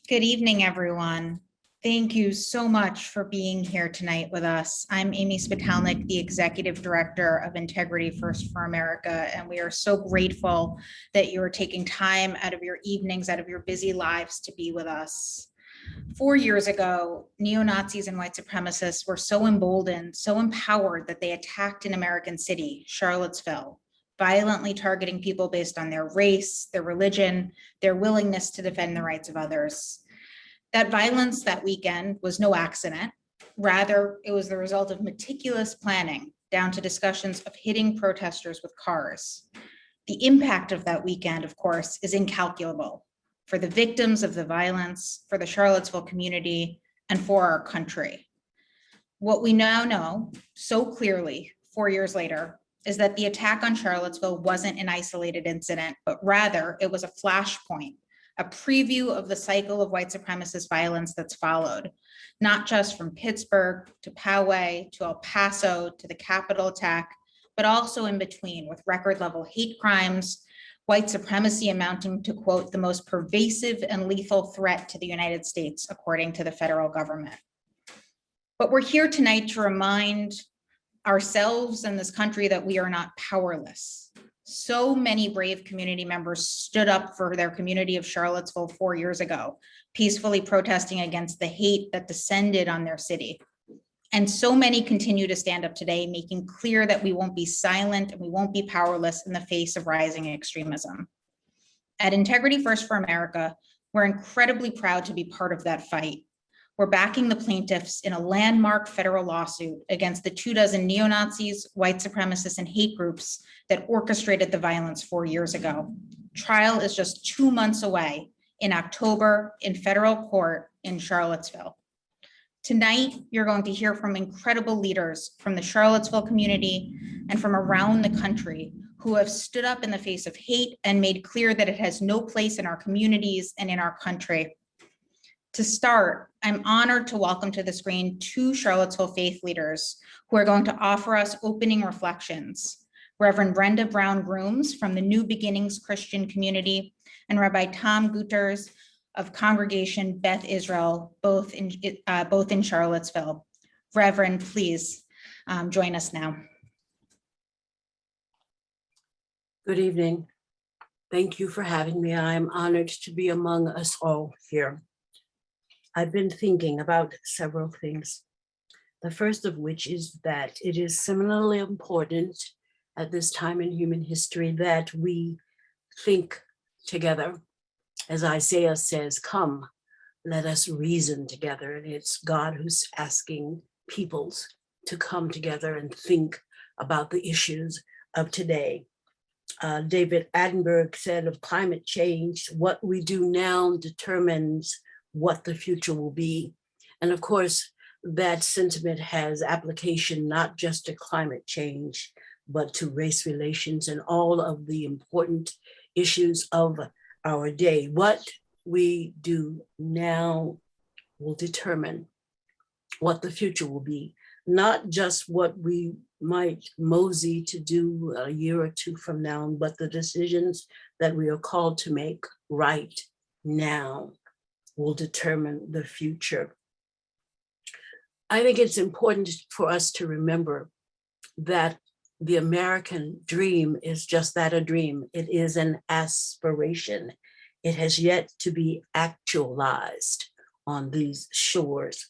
Good evening, everyone. Thank you so much for being here tonight with us. I'm Amy Spitalnick, the Executive Director of Integrity First for America, and we are so grateful that you are taking time out of your evenings, out of your busy lives to be with us. 4 years ago, neo-Nazis and white supremacists were so emboldened, so empowered that they attacked an American city, Charlottesville, violently targeting people based on their race, their religion, their willingness to defend the rights of others. That violence that weekend was no accident. Rather, it was the result of meticulous planning down to discussions of hitting protesters with cars. The impact of that weekend, of course, is incalculable for the victims of the violence, for the Charlottesville community, and for our country. What we now know so clearly 4 years later is that the attack on Charlottesville wasn't an isolated incident, but rather it was a flashpoint, a preview of the cycle of white supremacist violence that's followed, not just from Pittsburgh to Poway to El Paso to the Capitol attack, but also in between with record level hate crimes, white supremacy amounting to, quote, the most pervasive and lethal threat to the United States, according to the federal government. But we're here tonight to remind ourselves and this country that we are not powerless. So many brave community members stood up for their community of Charlottesville 4 years ago, peacefully protesting against the hate that descended on their city. And so many continue to stand up today, making clear that we won't be silent and we won't be powerless in the face of rising extremism. At Integrity First for America, we're incredibly proud to be part of that fight. We're backing the plaintiffs in a landmark federal lawsuit against the 24 neo-Nazis, white supremacists, and hate groups that orchestrated the violence 4 years ago. Trial is just 2 months away in October in federal court in Charlottesville. Tonight, you're going to hear from incredible leaders from the Charlottesville community and from around the country who have stood up in the face of hate and made clear that it has no place in our communities and in our country. To start, I'm honored to welcome to the screen 2 Charlottesville faith leaders who are going to offer us opening reflections. Reverend Brenda Brown-Grooms from the New Beginnings Christian community and Rabbi Gutherz of Congregation Beth Israel, both in Charlottesville. Reverend, please join us now. Good evening. Thank you for having me. I'm honored to be among us all here. I've been thinking about several things. The first of which is that it is similarly important at this time in human history that we think together. As Isaiah says, come, let us reason together. And it's God who's asking peoples to come together and think about the issues of today. David Attenborough said of climate change, what we do now determines what the future will be. And of course, that sentiment has application not just to climate change, but to race relations and all of the important issues of our day. What we do now will determine what the future will be, not just what we might mosey to do a year or 2 from now, but the decisions that we are called to make right now will determine the future. I think it's important for us to remember that the American dream is just that, a dream. It is an aspiration. It has yet to be actualized on these shores.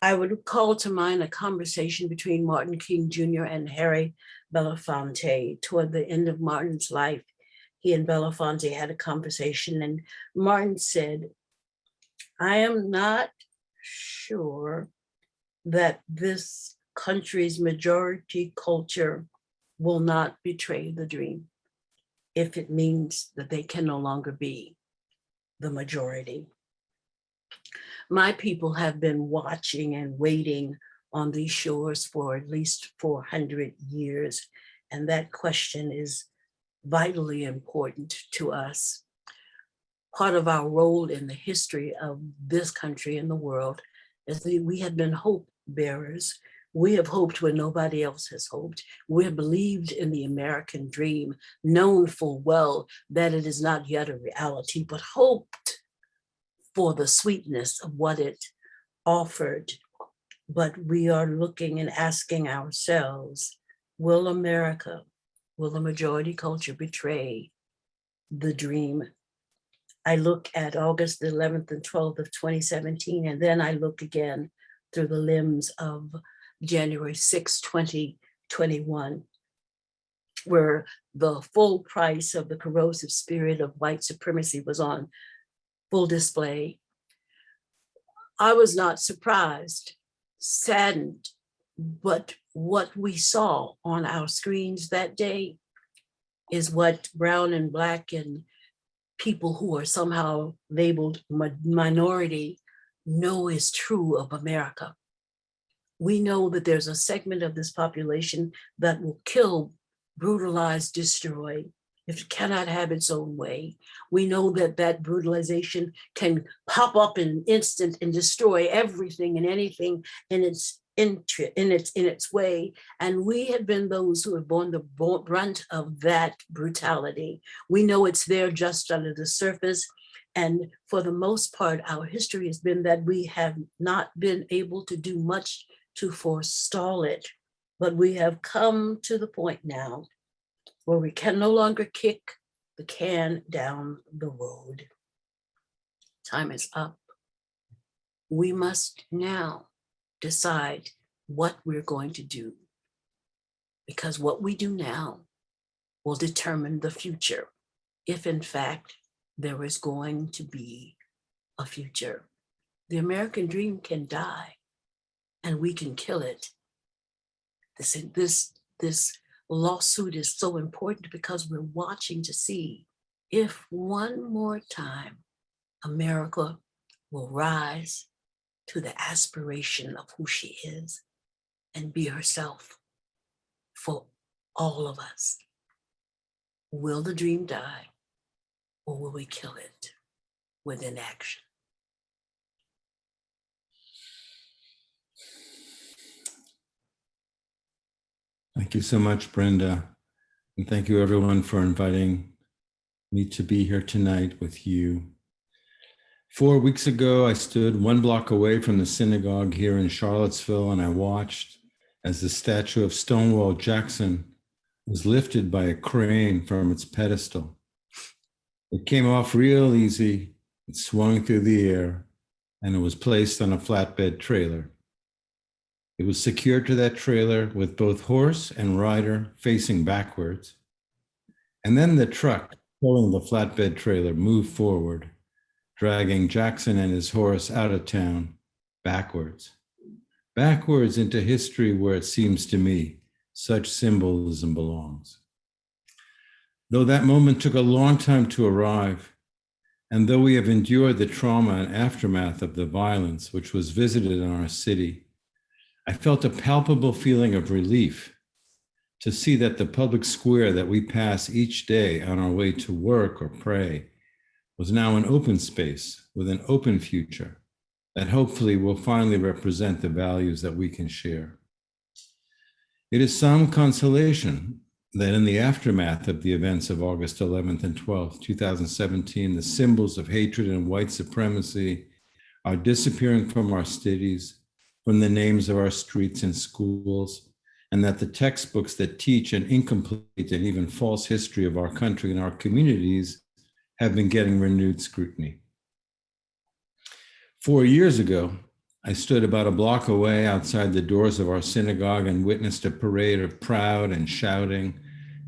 I would call to mind a conversation between Martin King Jr. and Harry Belafonte toward the end of Martin's life. He and Belafonte had a conversation, and Martin said, I am not sure that this country's majority culture will not betray the dream if it means that they can no longer be the majority. My people have been watching and waiting on these shores for at least 400 years, and that question is vitally important to us. Part of our role in the history of this country and the world is that we have been hope bearers. We have hoped where nobody else has hoped. We have believed in the American dream, known full well that it is not yet a reality, but hoped for the sweetness of what it offered, but we are looking and asking ourselves, will America, will the majority culture betray the dream? I look at August the 11th and 12th of 2017, and then I look again through the limbs of January 6, 2021, where the full price of the corrosive spirit of white supremacy was on full display. I was not surprised, saddened, but what we saw on our screens that day is what brown and black and people who are somehow labeled minority know is true of America. We know that there's a segment of this population that will kill, brutalize, destroy if it cannot have its own way. We know that that brutalization can pop up in an instant and destroy everything and anything in its way. And we have been those who have borne the brunt of that brutality. We know it's there just under the surface. And for the most part, our history has been that we have not been able to do much to forestall it. But we have come to the point now where we can no longer kick the can down the road. Time is up. We must now decide what we're going to do, because what we do now will determine the future, if in fact there is going to be a future. The American dream can die and we can kill it. This lawsuit is so important because we're watching to see if one more time America will rise to the aspiration of who she is and be herself for all of us. Will the dream die, or will we kill it with inaction? Thank you so much, Brenda. And thank you everyone for inviting me to be here tonight with you. 4 weeks ago, I stood 1 block away from the synagogue here in Charlottesville, and I watched as the statue of Stonewall Jackson was lifted by a crane from its pedestal. It came off real easy, it swung through the air, and it was placed on a flatbed trailer. It was secured to that trailer with both horse and rider facing backwards. And then the truck pulling the flatbed trailer moved forward, dragging Jackson and his horse out of town backwards into history where it seems to me such symbolism belongs. Though that moment took a long time to arrive, and though we have endured the trauma and aftermath of the violence which was visited in our city, I felt a palpable feeling of relief to see that the public square that we pass each day on our way to work or pray was now an open space with an open future that hopefully will finally represent the values that we can share. It is some consolation that in the aftermath of the events of August 11th and 12th, 2017, the symbols of hatred and white supremacy are disappearing from our cities, from the names of our streets and schools, and that the textbooks that teach an incomplete and even false history of our country and our communities have been getting renewed scrutiny. 4 years ago, I stood about a block away outside the doors of our synagogue and witnessed a parade of proud and shouting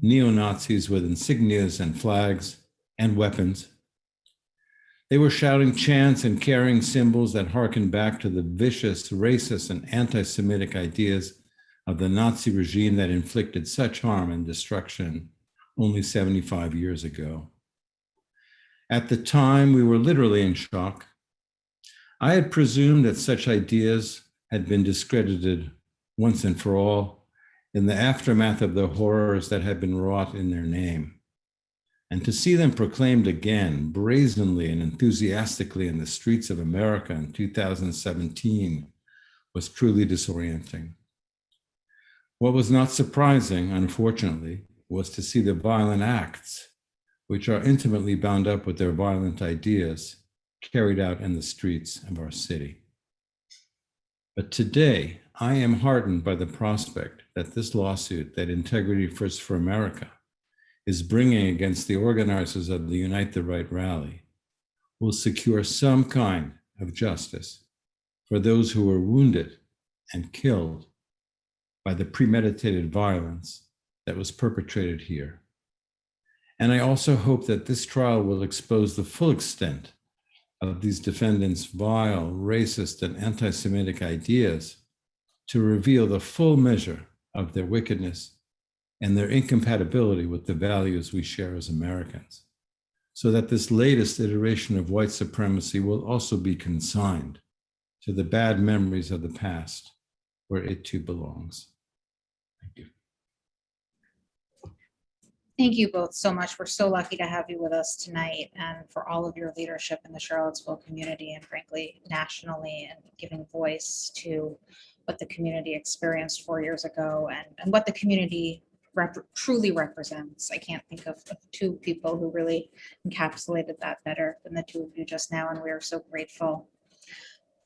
neo-Nazis with insignias and flags and weapons. They were shouting chants and carrying symbols that harken back to the vicious, racist, and anti-Semitic ideas of the Nazi regime that inflicted such harm and destruction only 75 years ago. At the time, we were literally in shock. I had presumed that such ideas had been discredited once and for all in the aftermath of the horrors that had been wrought in their name. And to see them proclaimed again, brazenly and enthusiastically in the streets of America in 2017 was truly disorienting. What was not surprising, unfortunately, was to see the violent acts, which are intimately bound up with their violent ideas, carried out in the streets of our city. But today, I am heartened by the prospect that this lawsuit that Integrity First for America is bringing against the organizers of the Unite the Right rally will secure some kind of justice for those who were wounded and killed by the premeditated violence that was perpetrated here. And I also hope that this trial will expose the full extent of these defendants' vile, racist, and anti-Semitic ideas to reveal the full measure of their wickedness and their incompatibility with the values we share as Americans, so that this latest iteration of white supremacy will also be consigned to the bad memories of the past, where it too belongs. Thank you. Thank you both so much. We're so lucky to have you with us tonight, and for all of your leadership in the Charlottesville community and frankly, nationally, and giving voice to what the community experienced 4 years ago and what the community truly represents. I can't think of two people who really encapsulated that better than the two of you just now, and we are so grateful.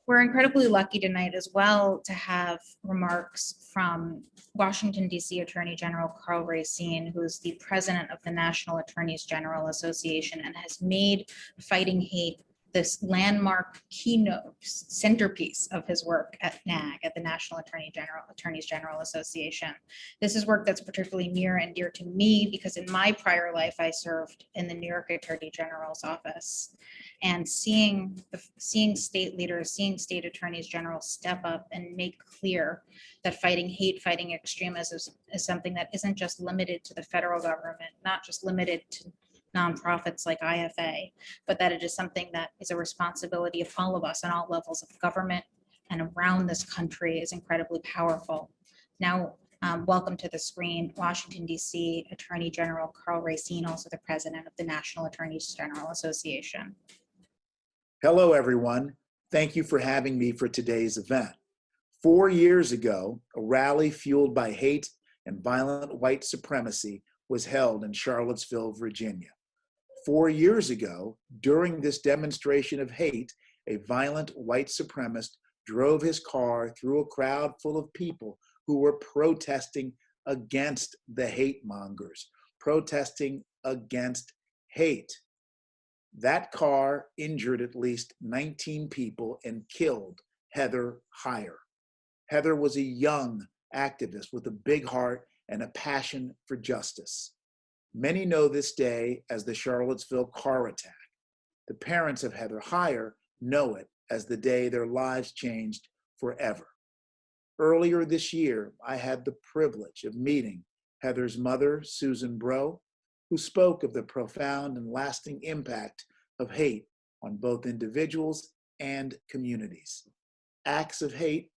We're incredibly lucky tonight as well to have remarks from Washington, D.C. Attorney General Karl Racine, who is the president of the National Attorneys General Association and has made fighting hate this landmark keynote centerpiece of his work at NAG, at the National Attorneys General Association. This is work that's particularly near and dear to me because in my prior life, I served in the New York Attorney General's office. And seeing state leaders, seeing state attorneys general step up and make clear that fighting hate, fighting extremism is something that isn't just limited to the federal government, not just limited to nonprofits like IFA, but that it is something that is a responsibility of all of us on all levels of government and around this country is incredibly powerful. Now, welcome to the screen, Washington, D.C. Attorney General Karl Racine, also the president of the National Attorneys General Association. Hello, everyone. Thank you for having me for today's event. 4 years ago, a rally fueled by hate and violent white supremacy was held in Charlottesville, Virginia. 4 years ago, during this demonstration of hate, a violent white supremacist drove his car through a crowd full of people who were protesting against the hate mongers, protesting against hate. That car injured at least 19 people and killed Heather Heyer. Heather was a young activist with a big heart and a passion for justice. Many know this day as the Charlottesville car attack. The parents of Heather Heyer know it as the day their lives changed forever. Earlier this year, I had the privilege of meeting Heather's mother, Susan Bro, who spoke of the profound and lasting impact of hate on both individuals and communities. Acts of hate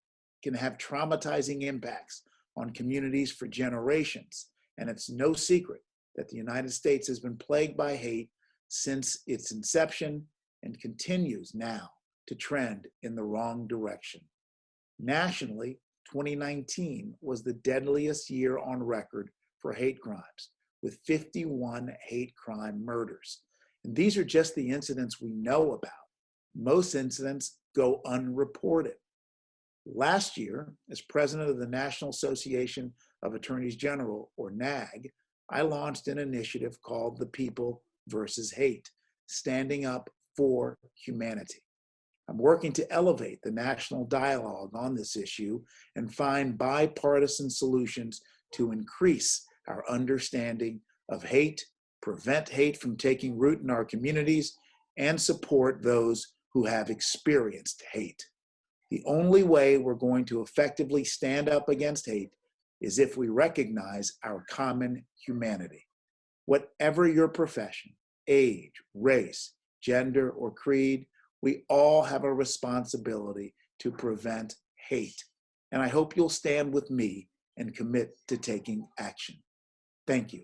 can have traumatizing impacts on communities for generations, and it's no secret that the United States has been plagued by hate since its inception and continues now to trend in the wrong direction. Nationally, 2019 was the deadliest year on record for hate crimes, with 51 hate crime murders. And these are just the incidents we know about. Most incidents go unreported. Last year, as president of the National Association of Attorneys General, or NAG, I launched an initiative called The People versus Hate, standing up for humanity. I'm working to elevate the national dialogue on this issue and find bipartisan solutions to increase our understanding of hate, prevent hate from taking root in our communities, and support those who have experienced hate. The only way we're going to effectively stand up against hate is if we recognize our common humanity. Whatever your profession, age, race, gender, or creed, we all have a responsibility to prevent hate. And I hope you'll stand with me and commit to taking action. Thank you.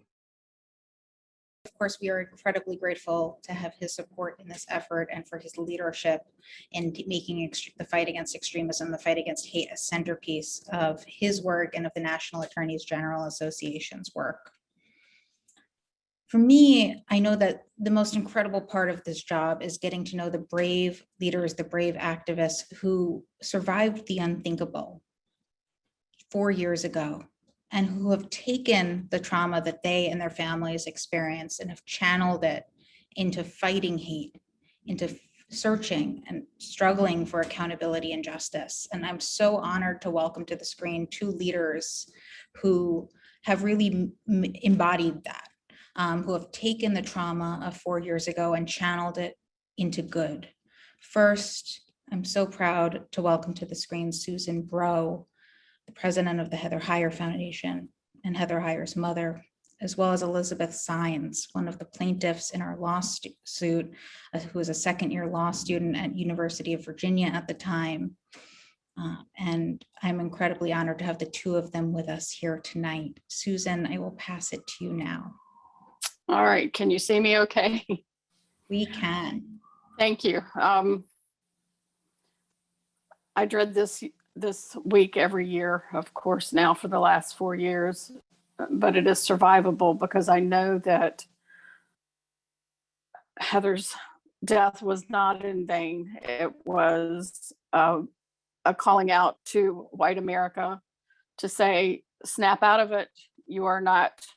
Of course, we are incredibly grateful to have his support in this effort and for his leadership in making the fight against extremism, the fight against hate, a centerpiece of his work and of the National Attorneys General Association's work. For me, I know that the most incredible part of this job is getting to know the brave leaders, the brave activists who survived the unthinkable 4 years ago and who have taken the trauma that they and their families experienced and have channeled it into fighting hate, into searching and struggling for accountability and justice. And I'm so honored to welcome to the screen 2 leaders who have really embodied that, who have taken the trauma of 4 years ago and channeled it into good. First, I'm so proud to welcome to the screen Susan Bro, the president of the Heather Heyer Foundation and Heather Heyer's mother, as well as Elizabeth Sines, one of the plaintiffs in our lawsuit, who was a second-year law student at University of Virginia at the time. And I'm incredibly honored to have the 2 of them with us here tonight. Susan, I will pass it to you now. All right, can you see me okay? We can. Thank you. I dread this week every year, of course, now for the last 4 years, but it is survivable because I know that Heather's death was not in vain. It was a calling out to white America to say, snap out of it. You are not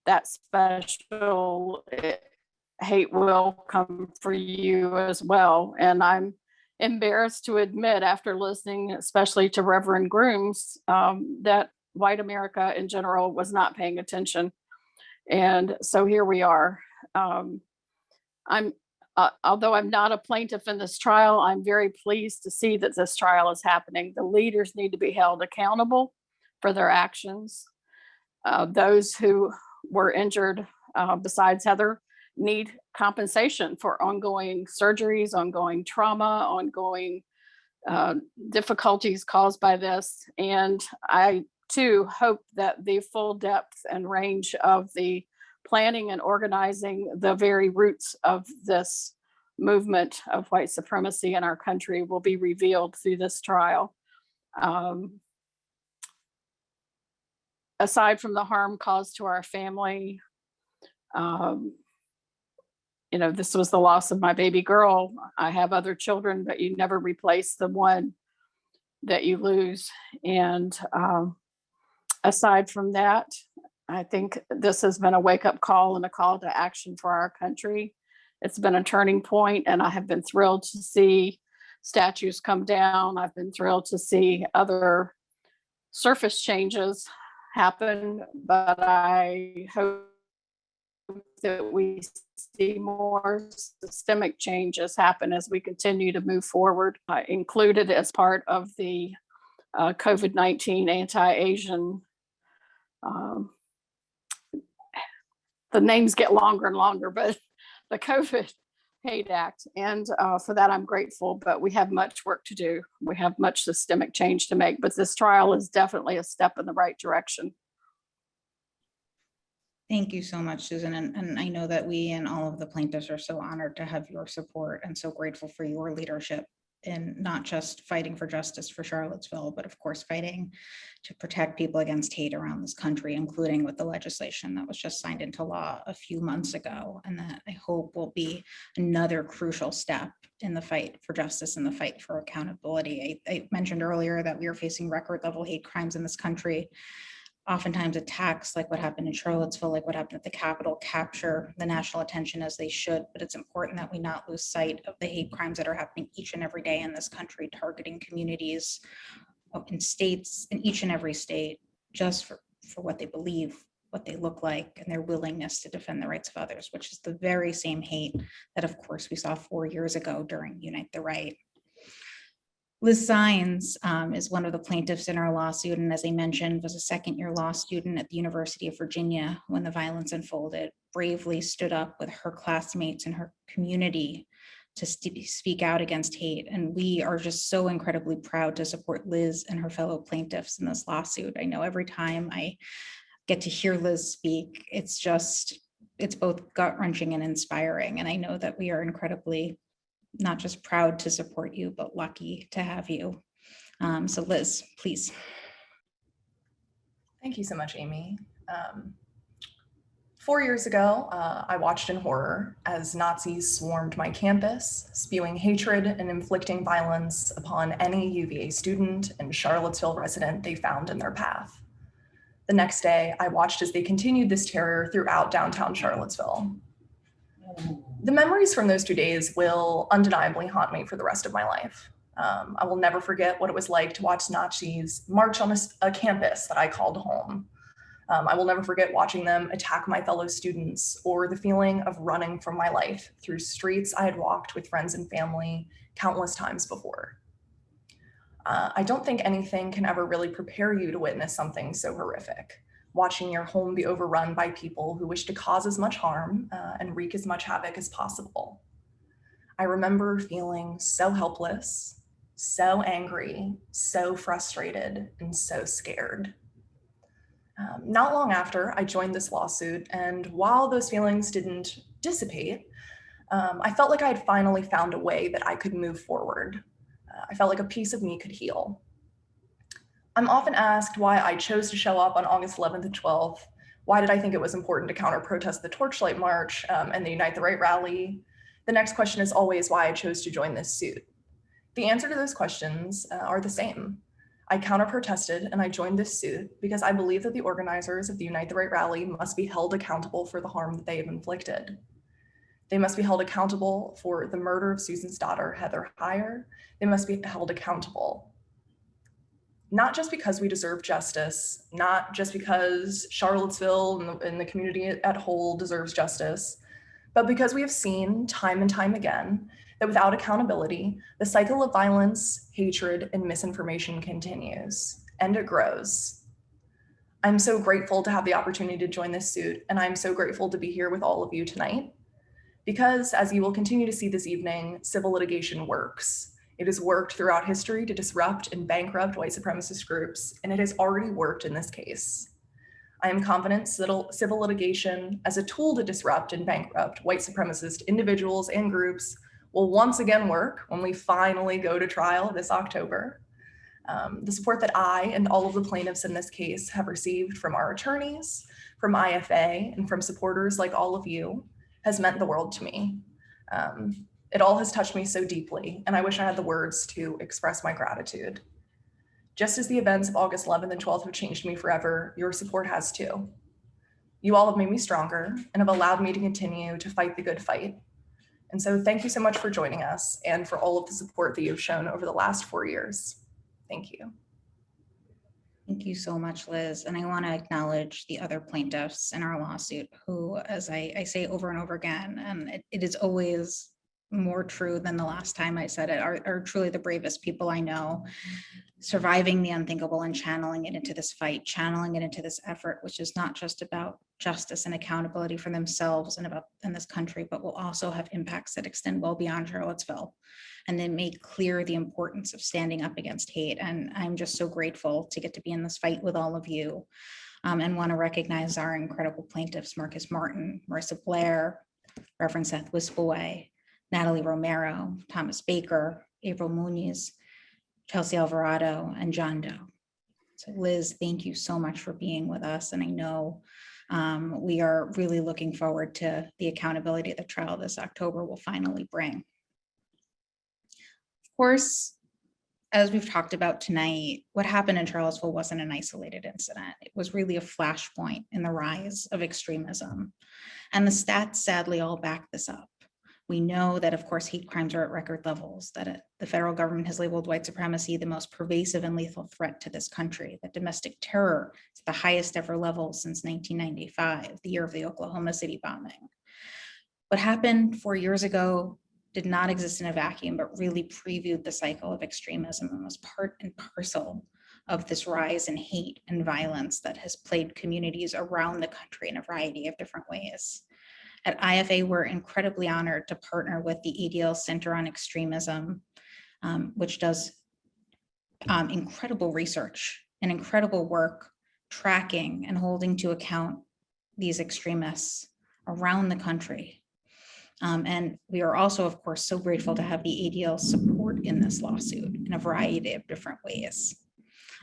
that special. Hate will come for you as well. And I'm embarrassed to admit, after listening, especially to Reverend Grooms, that white America in general was not paying attention. And so here we are. Although I'm not a plaintiff in this trial, I'm very pleased to see that this trial is happening. The leaders need to be held accountable for their actions. Those who were injured, besides Heather, need compensation for ongoing surgeries, ongoing trauma, ongoing difficulties caused by this. And I too hope that the full depth and range of the planning and organizing the very roots of this movement of white supremacy in our country will be revealed through this trial. Aside from the harm caused to our family, this was the loss of my baby girl. I have other children, but you never replace the one that you lose. And aside from that, I think this has been a wake-up call and a call to action for our country. It's been a turning point, and I have been thrilled to see statues come down. I've been thrilled to see other surface changes happen, but I hope that we see more systemic changes happen as we continue to move forward. Included as part of the COVID-19 anti-Asian, the names get longer and longer, but the COVID Hate Act. And for that, I'm grateful, but we have much work to do. We have much systemic change to make, but this trial is definitely a step in the right direction. Thank you so much, Susan. And I know that we and all of the plaintiffs are so honored to have your support and so grateful for your leadership in not just fighting for justice for Charlottesville, but of course, fighting to protect people against hate around this country, including with the legislation that was just signed into law a few months ago. And that I hope will be another crucial step in the fight for justice and the fight for accountability. I mentioned earlier that we are facing record level hate crimes in this country. Oftentimes attacks like what happened in Charlottesville, like what happened at the Capitol, capture the national attention as they should, but it's important that we not lose sight of the hate crimes that are happening each and every day in this country, targeting communities in states, in each and every state, just for what they believe, what they look like, and their willingness to defend the rights of others, which is the very same hate that, of course, we saw 4 years ago during Unite the Right. Liz Sines is one of the plaintiffs in our lawsuit, and as I mentioned, was a second-year law student at the University of Virginia when the violence unfolded, bravely stood up with her classmates and her community to speak out against hate. And we are just so incredibly proud to support Liz and her fellow plaintiffs in this lawsuit. I know every time I get to hear Liz speak, it's both gut-wrenching and inspiring. And I know that we are incredibly not just proud to support you, but lucky to have you. So Liz, please. Thank you so much, Amy. 4 years ago, I watched in horror as Nazis swarmed my campus, spewing hatred and inflicting violence upon any UVA student and Charlottesville resident they found in their path. The next day, I watched as they continued this terror throughout downtown Charlottesville. The memories from those 2 days will undeniably haunt me for the rest of my life. I will never forget what it was like to watch Nazis march on a campus that I called home. I will never forget watching them attack my fellow students or the feeling of running for my life through streets I had walked with friends and family countless times before. I don't think anything can ever really prepare you to witness something so horrific. Watching your home be overrun by people who wish to cause as much harm and wreak as much havoc as possible. I remember feeling so helpless, so angry, so frustrated, and so scared. Not long after, I joined this lawsuit, and while those feelings didn't dissipate, I felt like I had finally found a way that I could move forward. I felt like a piece of me could heal. I'm often asked why I chose to show up on August 11th and 12th. Why did I think it was important to counter-protest the Torchlight March and the Unite the Right rally? The next question is always why I chose to join this suit. The answer to those questions are the same. I counter-protested and I joined this suit because I believe that the organizers of the Unite the Right rally must be held accountable for the harm that they have inflicted. They must be held accountable for the murder of Susan's daughter, Heather Heyer. They must be held accountable. Not just because we deserve justice, not just because Charlottesville and the community at whole deserves justice, but because we have seen time and time again that without accountability, the cycle of violence, hatred, and misinformation continues, and it grows. I'm so grateful to have the opportunity to join this suit, and I'm so grateful to be here with all of you tonight, because as you will continue to see this evening, civil litigation works. It has worked throughout history to disrupt and bankrupt white supremacist groups, and it has already worked in this case. I am confident civil litigation as a tool to disrupt and bankrupt white supremacist individuals and groups will once again work when we finally go to trial this October. The support that I and all of the plaintiffs in this case have received from our attorneys, from IFA, and from supporters like all of you has meant the world to me. It all has touched me so deeply, and I wish I had the words to express my gratitude. Just as the events of August 11th and 12th have changed me forever, your support has too. You all have made me stronger and have allowed me to continue to fight the good fight. And so thank you so much for joining us and for all of the support that you've shown over the last 4 years. Thank you. Thank you so much, Liz. And I want to acknowledge the other plaintiffs in our lawsuit who, as I say over and over again, and it is always more true than the last time I said it, are truly the bravest people I know, surviving the unthinkable and channeling it into this fight, channeling it into this effort, which is not just about justice and accountability for themselves and in this country, but will also have impacts that extend well beyond Charlottesville. And then make clear the importance of standing up against hate. And I'm just so grateful to get to be in this fight with all of you, and want to recognize our incredible plaintiffs, Marcus Martin, Marissa Blair, Reverend Seth Wispelway, Natalie Romero, Thomas Baker, April Muniz, Chelsea Alvarado, and John Doe. So Liz, thank you so much for being with us. And I know we are really looking forward to the accountability that the trial this October will finally bring. Of course, as we've talked about tonight, what happened in Charlottesville wasn't an isolated incident. It was really a flashpoint in the rise of extremism. And the stats sadly all back this up. We know that, of course, hate crimes are at record levels, that the federal government has labeled white supremacy the most pervasive and lethal threat to this country, that domestic terror is at the highest ever level since 1995, the year of the Oklahoma City bombing. What happened 4 years ago did not exist in a vacuum, but really previewed the cycle of extremism and was part and parcel of this rise in hate and violence that has plagued communities around the country in a variety of different ways. At IFA, we're incredibly honored to partner with the Edl Center on Extremism, which does incredible research and incredible work tracking and holding to account these extremists around the country. And we are also, of course, so grateful to have the ADL support in this lawsuit in a variety of different ways.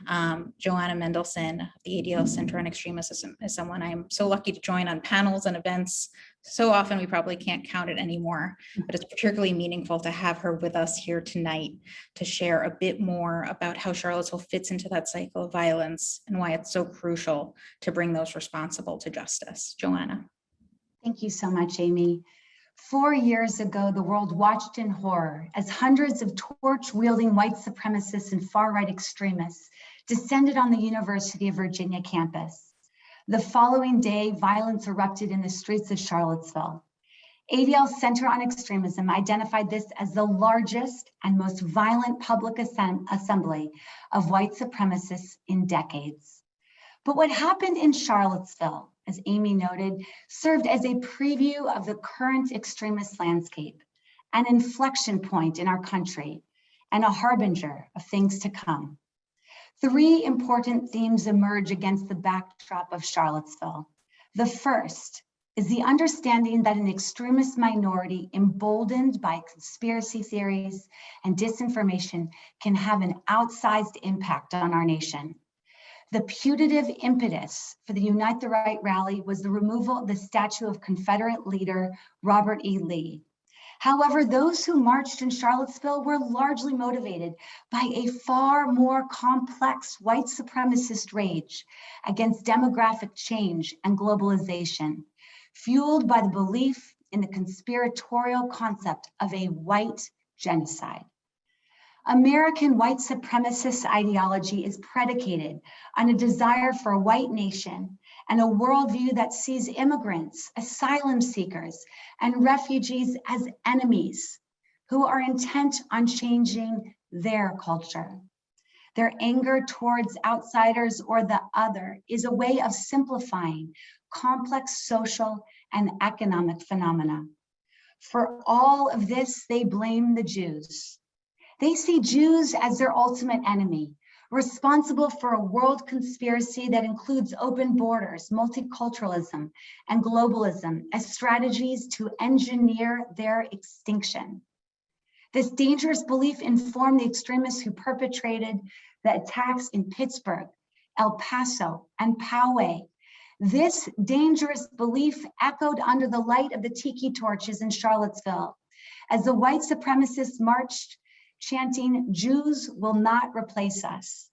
Joanna Mendelson, of the Edl Center on Extremism, is someone I'm so lucky to join on panels and events. So often we probably can't count it anymore, but it's particularly meaningful to have her with us here tonight to share a bit more about how Charlottesville fits into that cycle of violence and why it's so crucial to bring those responsible to justice. Joanna. Thank you so much, Amy. 4 years ago, the world watched in horror as hundreds of torch-wielding white supremacists and far-right extremists descended on the University of Virginia campus. The following day, violence erupted in the streets of Charlottesville. Edl Center on Extremism identified this as the largest and most violent public assembly of white supremacists in decades. But what happened in Charlottesville, as Amy noted, served as a preview of the current extremist landscape, an inflection point in our country, and a harbinger of things to come. 3 important themes emerge against the backdrop of Charlottesville. The first is the understanding that an extremist minority emboldened by conspiracy theories and disinformation can have an outsized impact on our nation. The putative impetus for the Unite the Right rally was the removal of the statue of Confederate leader Robert E. Lee. However, those who marched in Charlottesville were largely motivated by a far more complex white supremacist rage against demographic change and globalization, fueled by the belief in the conspiratorial concept of a white genocide. American white supremacist ideology is predicated on a desire for a white nation and a worldview that sees immigrants, asylum seekers, and refugees as enemies who are intent on changing their culture. Their anger towards outsiders or the other is a way of simplifying complex social and economic phenomena. For all of this, they blame the Jews. They see Jews as their ultimate enemy, responsible for a world conspiracy that includes open borders, multiculturalism, and globalism as strategies to engineer their extinction. This dangerous belief informed the extremists who perpetrated the attacks in Pittsburgh, El Paso, and Poway. This dangerous belief echoed under the light of the tiki torches in Charlottesville as the white supremacists marched chanting, "Jews will not replace us."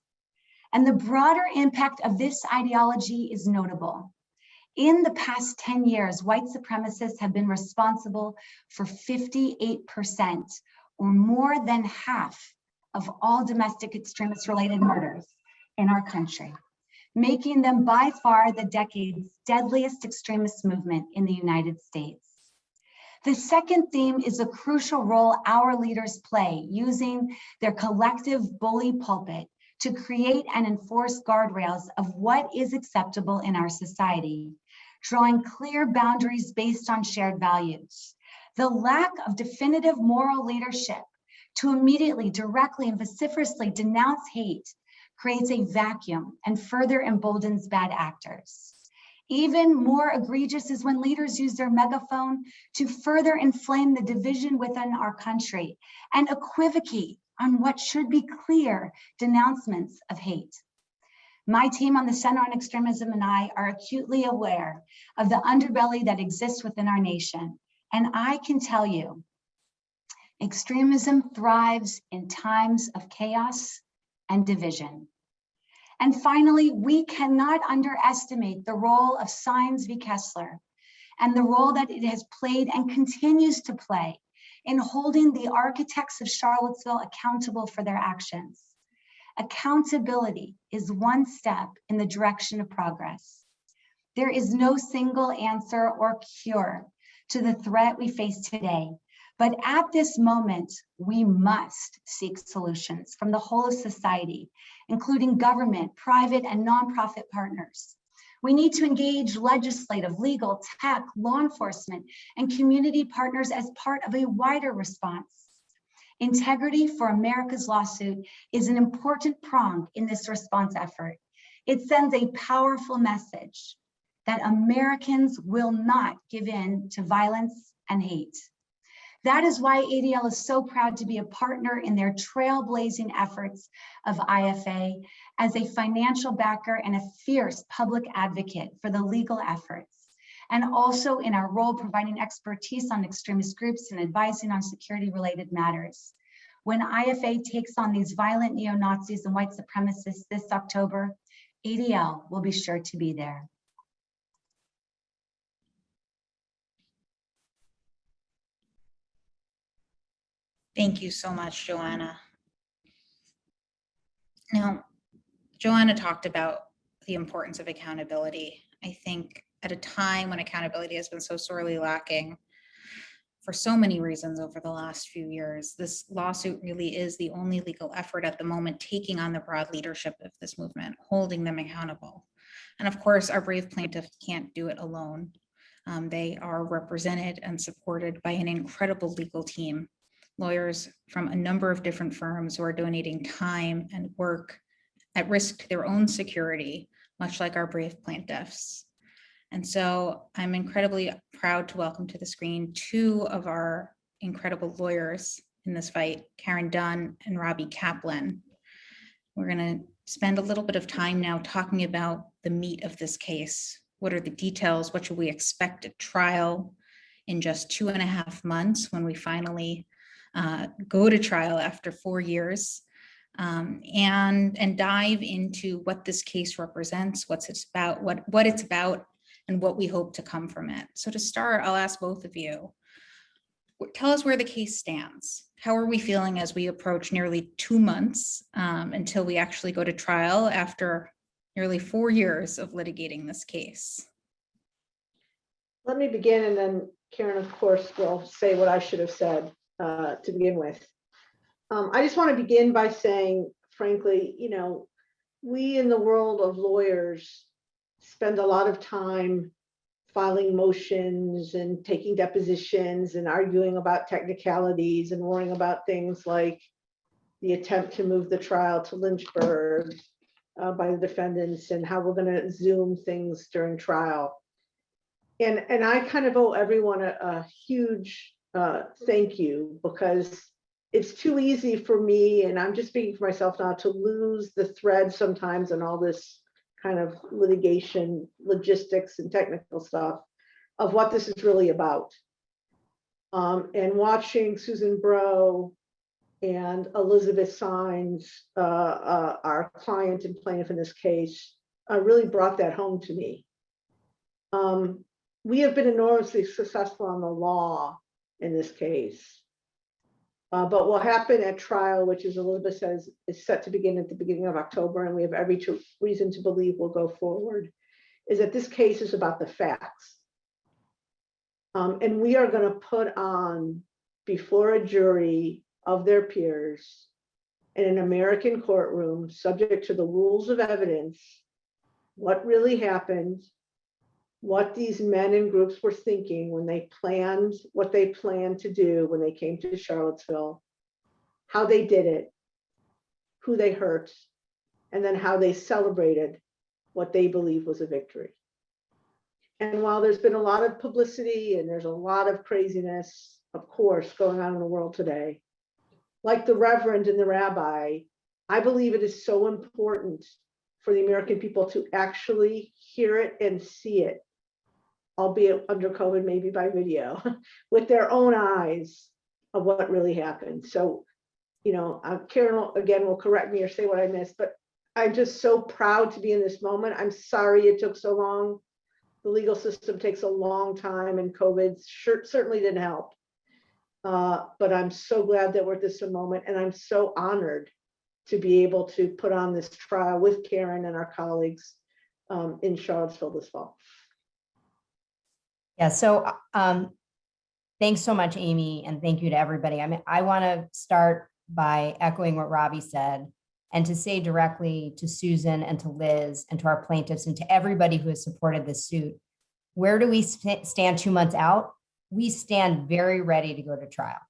And the broader impact of this ideology is notable. In the past 10 years, white supremacists have been responsible for 58%, or more than half, of all domestic extremist-related murders in our country, making them by far the decade's deadliest extremist movement in the United States. The second theme is the crucial role our leaders play using their collective bully pulpit to create and enforce guardrails of what is acceptable in our society, drawing clear boundaries based on shared values. The lack of definitive moral leadership to immediately, directly, and vociferously denounce hate creates a vacuum and further emboldens bad actors. Even more egregious is when leaders use their megaphone to further inflame the division within our country and equivocate on what should be clear denouncements of hate. My team on the Center on Extremism and I are acutely aware of the underbelly that exists within our nation. And I can tell you, extremism thrives in times of chaos and division. And finally, we cannot underestimate the role of Sines v. Kessler and the role that it has played and continues to play in holding the architects of Charlottesville accountable for their actions. Accountability is one step in the direction of progress. There is no single answer or cure to the threat we face today, but at this moment, we must seek solutions from the whole of society, including government, private, and nonprofit partners. We need to engage legislative, legal, tech, law enforcement, and community partners as part of a wider response. Integrity for America's lawsuit is an important prong in this response effort. It sends a powerful message that Americans will not give in to violence and hate. That is why ADL is so proud to be a partner in their trailblazing efforts of IFA as a financial backer and a fierce public advocate for the legal efforts, and also in our role providing expertise on extremist groups and advising on security-related matters. When IFA takes on these violent neo-Nazis and white supremacists this October, ADL will be sure to be there. Thank you so much, Joanna. Now, Joanna talked about the importance of accountability. I think at a time when accountability has been so sorely lacking for so many reasons over the last few years, this lawsuit really is the only legal effort at the moment taking on the broad leadership of this movement, holding them accountable. And of course, our brave plaintiffs can't do it alone. They are represented and supported by an incredible legal team, lawyers from a number of different firms who are donating time and work at risk to their own security, much like our brave plaintiffs. And so I'm incredibly proud to welcome to the screen two of our incredible lawyers in this fight, Dunn and Rabbi Kaplan. We're going to spend a little bit of time now talking about the meat of this case. What are the details? What should we expect at trial in just 2.5 months when we finally go to trial after 4 years, and dive into what this case represents, what it's about, and what we hope to come from it. So to start, I'll ask both of you, tell us where the case stands. How are we feeling as we approach nearly 2 months until we actually go to trial after nearly 4 years of litigating this case? Let me begin, and then Karen, of course, will say what I should have said to begin with. I just want to begin by saying, frankly, we in the world of lawyers spend a lot of time filing motions and taking depositions and arguing about technicalities and worrying about things like the attempt to move the trial to Lynchburg by the defendants and how we're going to Zoom things during trial. And I kind of owe everyone a huge thank you, because it's too easy for me, and I'm just speaking for myself now, to lose the thread sometimes in all this kind of litigation, logistics and technical stuff of what this is really about. And watching Susan Bro and Elizabeth Sines, our client and plaintiff in this case, really brought that home to me. We have been enormously successful on the law in this case. But what will happen at trial, which, as Elizabeth says, is set to begin at the beginning of October, and we have every reason to believe will go forward, is that this case is about the facts. And we are going to put on before a jury of their peers in an American courtroom, subject to the rules of evidence, what really happened, what these men and groups were thinking when they planned what they planned to do when they came to Charlottesville, how they did it, who they hurt, and then how they celebrated what they believe was a victory. And while there's been a lot of publicity and there's a lot of craziness, of course, going on in the world today, like the Reverend and the Rabbi, I believe it is so important for the American people to actually hear it and see it, albeit under COVID, maybe by video, with their own eyes of what really happened. So, Karen, again, will correct me or say what I missed, but I'm just so proud to be in this moment. I'm sorry it took so long. The legal system takes a long time, and COVID certainly didn't help. But I'm so glad that we're at this moment, and I'm so honored to be able to put on this trial with Karen and our colleagues in Charlottesville this fall. Yeah, so thanks so much, Amy, and thank you to everybody. I want to start by echoing what Robbie said, and to say directly to Susan and to Liz and to our plaintiffs and to everybody who has supported this suit, where do we stand 2 months out? We stand very ready to go to trial.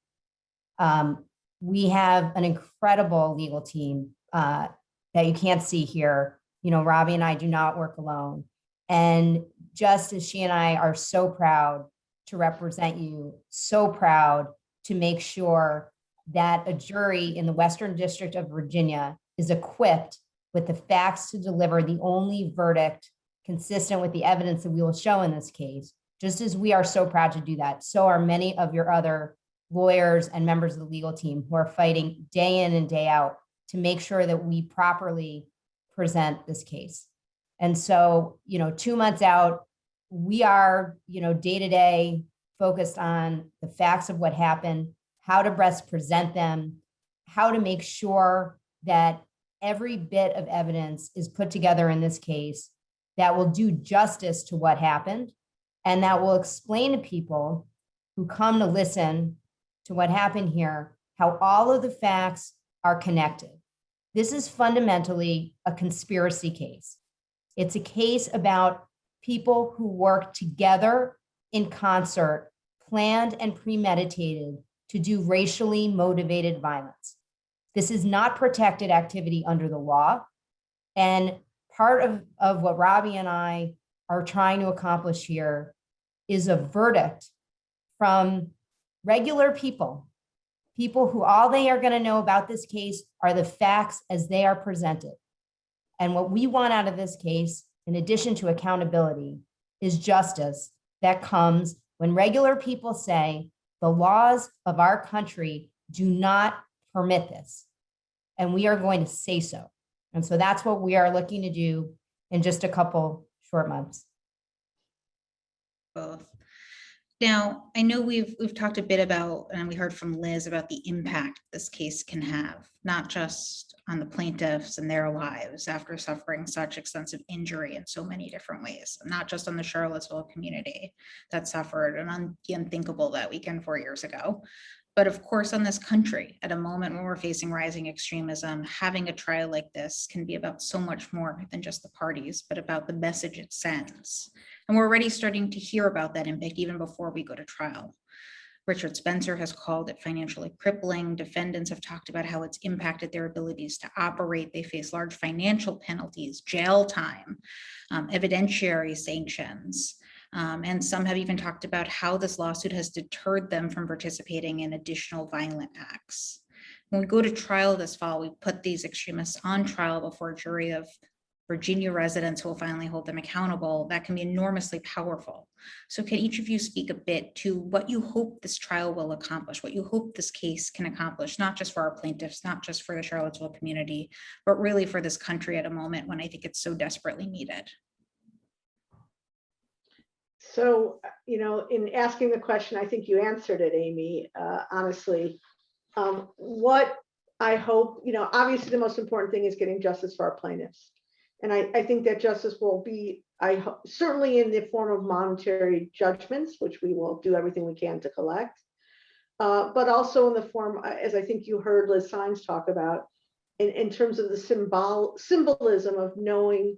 We have an incredible legal team that you can't see here. Robbie and I do not work alone. And just as she and I are so proud to represent you, so proud to make sure that a jury in the Western District of Virginia is equipped with the facts to deliver the only verdict consistent with the evidence that we will show in this case. Just as we are so proud to do that, so are many of your other lawyers and members of the legal team who are fighting day in and day out to make sure that we properly present this case. And so, 2 months out, we are, day to day focused on the facts of what happened, how to best present them, how to make sure that every bit of evidence is put together in this case that will do justice to what happened and that will explain to people who come to listen to what happened here, how all of the facts are connected. This is fundamentally a conspiracy case. It's a case about people who work together in concert, planned and premeditated to do racially motivated violence. This is not protected activity under the law. And part of what Rabbi and I are trying to accomplish here is a verdict from regular people who all they are going to know about this case are the facts as they are presented. And what we want out of this case, in addition to accountability, is justice that comes when regular people say the laws of our country do not permit this. And we are going to say so. And so that's what we are looking to do in just a couple short months. Both. Now, I know we've talked a bit about, and we heard from Liz about the impact this case can have, not just on the plaintiffs and their lives after suffering such extensive injury in so many different ways, not just on the Charlottesville community that suffered and on the unthinkable that weekend 4 years ago, but of course on this country at a moment when we're facing rising extremism. Having a trial like this can be about so much more than just the parties, but about the message it sends. And we're already starting to hear about that impact even before we go to trial. Richard Spencer has called it financially crippling. Defendants have talked about how it's impacted their abilities to operate. They face large financial penalties, jail time, evidentiary sanctions. And some have even talked about how this lawsuit has deterred them from participating in additional violent acts. When we go to trial this fall, we put these extremists on trial before a jury of Virginia residents who will finally hold them accountable. That can be enormously powerful. So can each of you speak a bit to what you hope this trial will accomplish, what you hope this case can accomplish, not just for our plaintiffs, not just for the Charlottesville community, but really for this country at a moment when I think it's so desperately needed? So, in asking the question, I think you answered it, Amy, honestly. What I hope, obviously the most important thing is getting justice for our plaintiffs. And I think that justice will be, certainly in the form of monetary judgments, which we will do everything we can to collect, but also in the form, as I think you heard Liz Sines talk about, in terms of the symbolism of knowing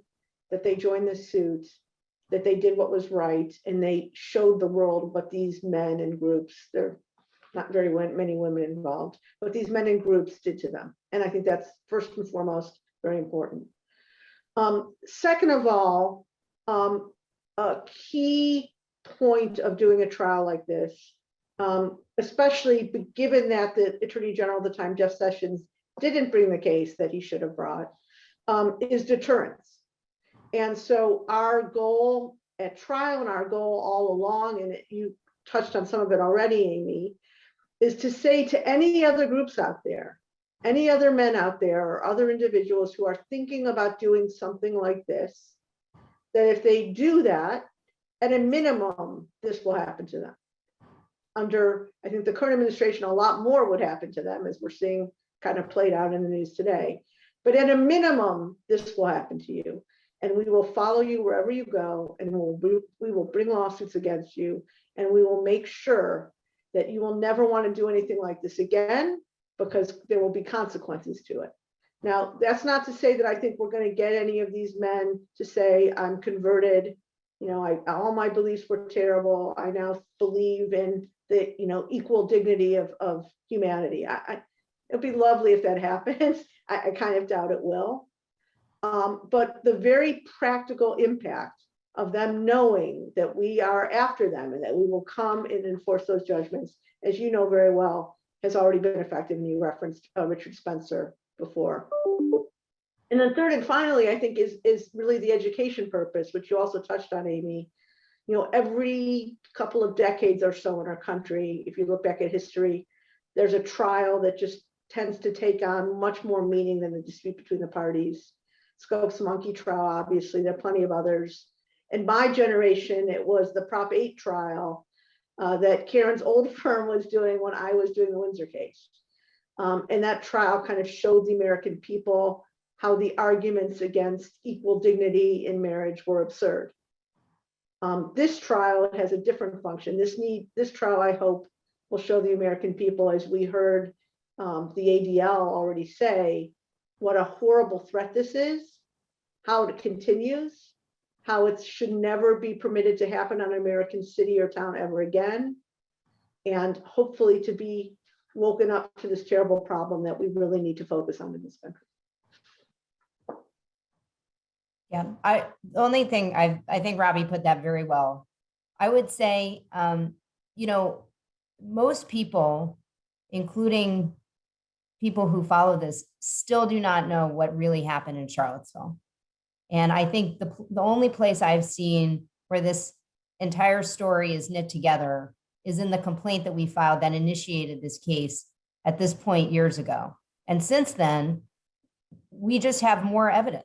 that they joined the suit, that they did what was right, and they showed the world what these men and groups, there are not very many women involved, but these men and groups did to them. And I think that's first and foremost very important. Second of all, a key point of doing a trial like this, especially given that the Attorney General at the time, Jeff Sessions, didn't bring the case that he should have brought, is deterrence. And so our goal at trial and our goal all along, and you touched on some of it already, Amy, is to say to any other groups out there, any other men out there or other individuals who are thinking about doing something like this, that if they do that, at a minimum, this will happen to them. Under, I think, the current administration, a lot more would happen to them, as we're seeing kind of played out in the news today. But at a minimum, this will happen to you. And we will follow you wherever you go, and we will bring lawsuits against you, and we will make sure that you will never want to do anything like this again, because there will be consequences to it. Now, that's not to say that I think we're going to get any of these men to say, I'm converted, all my beliefs were terrible, I now believe in the equal dignity of humanity. It'd be lovely if that happens. I kind of doubt it will. But the very practical impact of them knowing that we are after them and that we will come and enforce those judgments, as you know very well, has already been effective. And you referenced Richard Spencer before. And then third and finally, I think is really the education purpose, which you also touched on, Amy. You know, every couple of decades or so in our country, if you look back at history, there's a trial that just tends to take on much more meaning than the dispute between the parties. Scopes Monkey trial, obviously, there are plenty of others. In my generation, it was the Prop 8 trial that Karen's old firm was doing when I was doing the Windsor case. And that trial kind of showed the American people how the arguments against equal dignity in marriage were absurd. This trial has a different function. This trial, I hope, will show the American people, as we heard the ADL already say, what a horrible threat this is, how it continues, how it should never be permitted to happen on an American city or town ever again, and hopefully to be woken up to this terrible problem that we really need to focus on in this country. Yeah, the only thing I think Robbie put that very well. I would say, you know, most people, including people who follow this, still do not know what really happened in Charlottesville. And I think the only place I've seen where this entire story is knit together is in the complaint that we filed that initiated this case at this point years ago. And since then, we just have more evidence.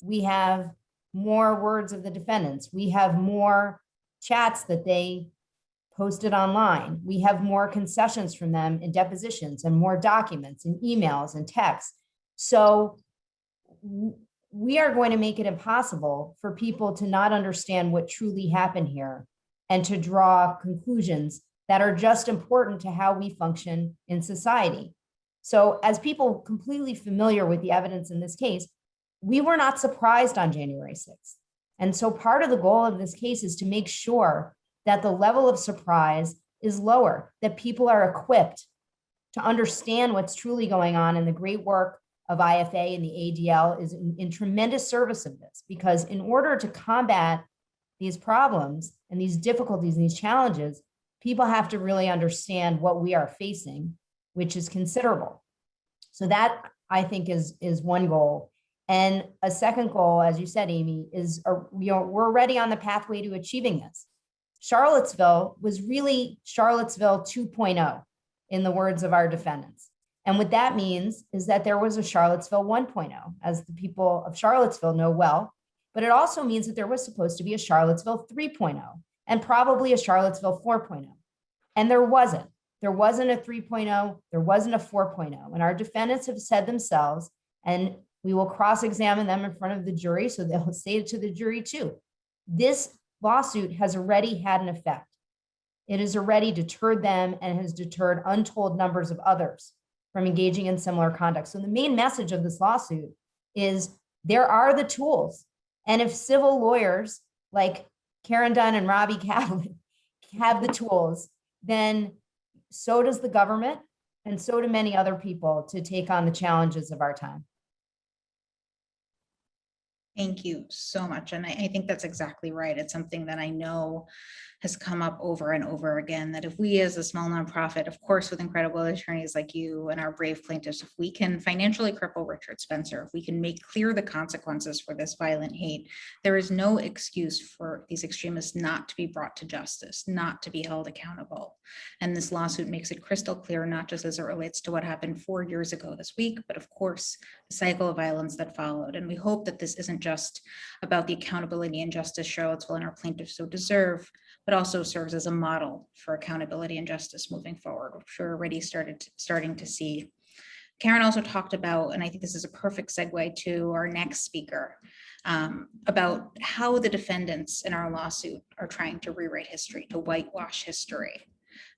We have more words of the defendants. We have more chats that they posted online. We have more concessions from them in depositions and more documents and emails and texts. So we are going to make it impossible for people to not understand what truly happened here and to draw conclusions that are just important to how we function in society. So as people completely familiar with the evidence in this case, we were not surprised on January 6th. And so part of the goal of this case is to make sure that the level of surprise is lower, that people are equipped to understand what's truly going on. And the great work of IFA and the ADL is in tremendous service of this, because in order to combat these problems and these difficulties and these challenges, people have to really understand what we are facing, which is considerable. So that, I think, is one goal. And a second goal, as you said, Amy, is we're already on the pathway to achieving this. Charlottesville was really Charlottesville 2.0, in the words of our defendants. And what that means is that there was a Charlottesville 1.0, as the people of Charlottesville know well, but it also means that there was supposed to be a Charlottesville 3.0 and probably a Charlottesville 4.0. And there wasn't. There wasn't a 3.0, there wasn't a 4.0. And our defendants have said themselves, and we will cross-examine them in front of the jury, so they'll say it to the jury too. This lawsuit has already had an effect. It has already deterred them and has deterred untold numbers of others from engaging in similar conduct. So the main message of this lawsuit is there are the tools. And if civil lawyers like Karen Dunn and Robbie Kaplan have the tools, then so does the government, and so do many other people to take on the challenges of our time. Thank you so much. And I think that's exactly right. It's something that I know has come up over and over again, that if we as a small nonprofit, of course, with incredible attorneys like you and our brave plaintiffs, if we can financially cripple Richard Spencer, if we can make clear the consequences for this violent hate, there is no excuse for these extremists not to be brought to justice, not to be held accountable. And this lawsuit makes it crystal clear, not just as it relates to what happened 4 years ago this week, but of course, the cycle of violence that followed. And we hope that this isn't just about the accountability and justice Charlottesville and our plaintiffs so deserve, but also serves as a model for accountability and justice moving forward, which we're already starting to see. Karen also talked about, and I think this is a perfect segue to our next speaker, about how the defendants in our lawsuit are trying to rewrite history, to whitewash history.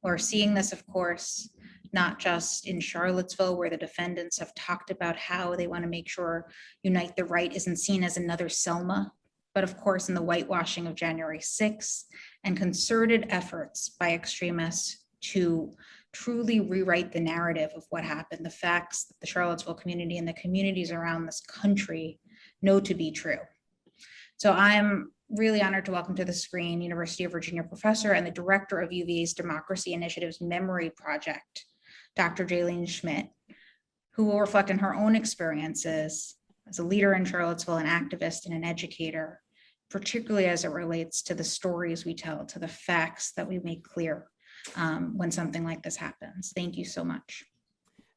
We're seeing this, of course, not just in Charlottesville, where the defendants have talked about how they want to make sure Unite the Right isn't seen as another Selma, but of course in the whitewashing of January 6th and concerted efforts by extremists to truly rewrite the narrative of what happened, the facts that the Charlottesville community and the communities around this country know to be true. So I'm really honored to welcome to the screen University of Virginia professor and the director of UVA's Democracy Initiative's Memory Project, Dr. Jaylene Schmidt, who will reflect on her own experiences as a leader in Charlottesville, an activist and an educator, particularly as it relates to the stories we tell, to the facts that we make clear when something like this happens. Thank you so much.